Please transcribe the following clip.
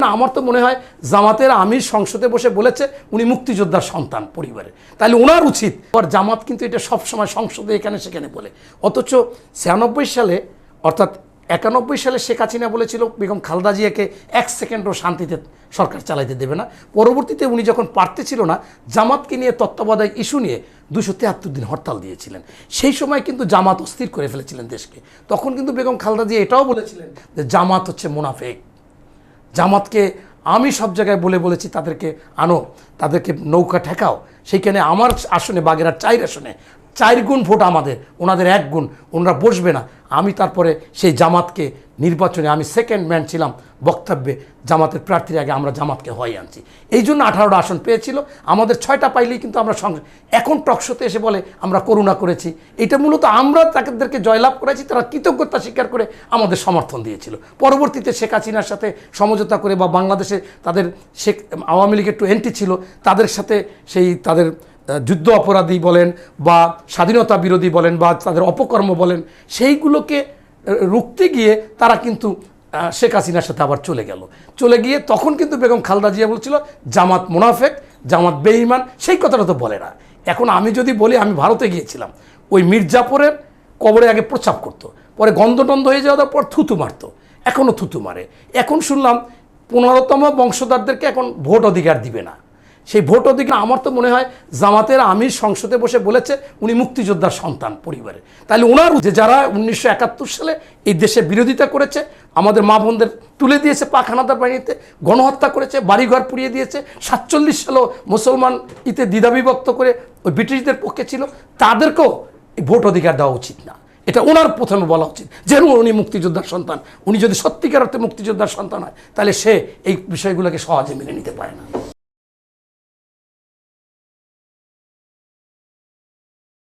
না, আমার তো মনে হয় জামাতের আমির সংসদে বসে বলেছে উনি মুক্তিযোদ্ধার সন্তান পরিবারে, তাহলে ওনার উচিত। আর জামাত কিন্তু এটা সবসময় সংসদে এখানে সেখানে বলে, অথচ 96 সালে অর্থাৎ 91 সালে শেখ হাসিনা বলেছিল বেগম খালেদা জিয়াকে 1 সেকেন্ডও শান্তিতে সরকার চালাইতে দেবে না। পরবর্তীতে উনি যখন পারতেছিল না, জামাতকে নিয়ে তত্ত্বাবধায়ক ইস্যু নিয়ে 273 দিন হরতাল দিয়েছিলেন। সেই সময় কিন্তু জামাত অস্থির করে ফেলেছিলেন দেশকে। তখন কিন্তু বেগম খালেদা জিয়া এটাও বলেছিলেন যে জামাত হচ্ছে মুনাফেক, জামাতকে আমি সব জায়গায় বলেছি তাদেরকে আনো, তাদেরকে নৌকা ঠেকাও। সেইখানে আমার আসনে বাগেরহাট 4 আসনে 4 গুণ ভোট আমাদের, ওনাদের 1 গুণ, ওনারা বসবে না। আমি তারপরে সেই জামাতকে নির্বাচনে আমি সেকেন্ড ম্যান ছিলাম বক্তব্যে, জামাতের প্রার্থীর আগে আমরা জামাতকে হয়ে আনছি। এই জন্য 18টা আসন পেয়েছিল, আমাদের 6টা পাইলেই কিন্তু আমরা এখন টকশোতে এসে বলে আমরা করুণা করেছি। এটা মূলত আমরা তাদেরকে জয়লাভ করেছি, তারা কৃতজ্ঞতা স্বীকার করে আমাদের সমর্থন দিয়েছিল। পরবর্তীতে শেখ হাসিনার সাথে সমঝোতা করে বা বাংলাদেশে তাদের আওয়ামী লীগ একটু এন্টি ছিল, তাদের সাথে সেই তাদের যুদ্ধ অপরাধী বলেন বা স্বাধীনতা বিরোধী বলেন বা তাদের অপকর্ম বলেন, সেইগুলোকে রুখতে গিয়ে তারা কিন্তু শেখ হাসিনার সাথে আবার চলে গিয়ে তখন কিন্তু বেগম খালেদা জিয়া বলছিল জামাত মুনাফেক, জামাত বেঈমান। সেই কথাটা তো বলে না। এখন আমি যদি বলি আমি ভারতে গিয়েছিলাম, ওই মির্জাপুরের কবরে আগে প্রস্রাব করতো, পরে গন্ধটন্ধ হয়ে যাওয়ার পর থুতু মারতো, এখনও থুতু মারে। এখন শুনলাম 15তম বংশধরদেরকে এখন ভোট অধিকার দিবে না। সেই ভোট অধিকার আমার তো মনে হয় জামাতের আমির সংসদে বসে বলেছে উনি মুক্তিযোদ্ধার সন্তান পরিবারে, তাহলে ওনার যে যারা 1971 সালে এই দেশে বিরোধিতা করেছে, আমাদের মা বোনদের তুলে দিয়েছে পাখানাদার বাড়িতে, গণহত্যা করেছে, বাড়িঘর পুড়িয়ে দিয়েছে, 47 সালেও মুসলমান দ্বিধাবিভক্ত করে ওই ব্রিটিশদের পক্ষে ছিল, তাদেরকেও ভোট অধিকার দেওয়া উচিত না। এটা ওনার প্রথমে বলা উচিত, যেন উনি মুক্তিযোদ্ধার সন্তান। উনি যদি সত্যিকার অর্থে মুক্তিযোদ্ধার সন্তান হয়, তাহলে সে এই বিষয়গুলোকে সহজে মেনে নিতে পারে না।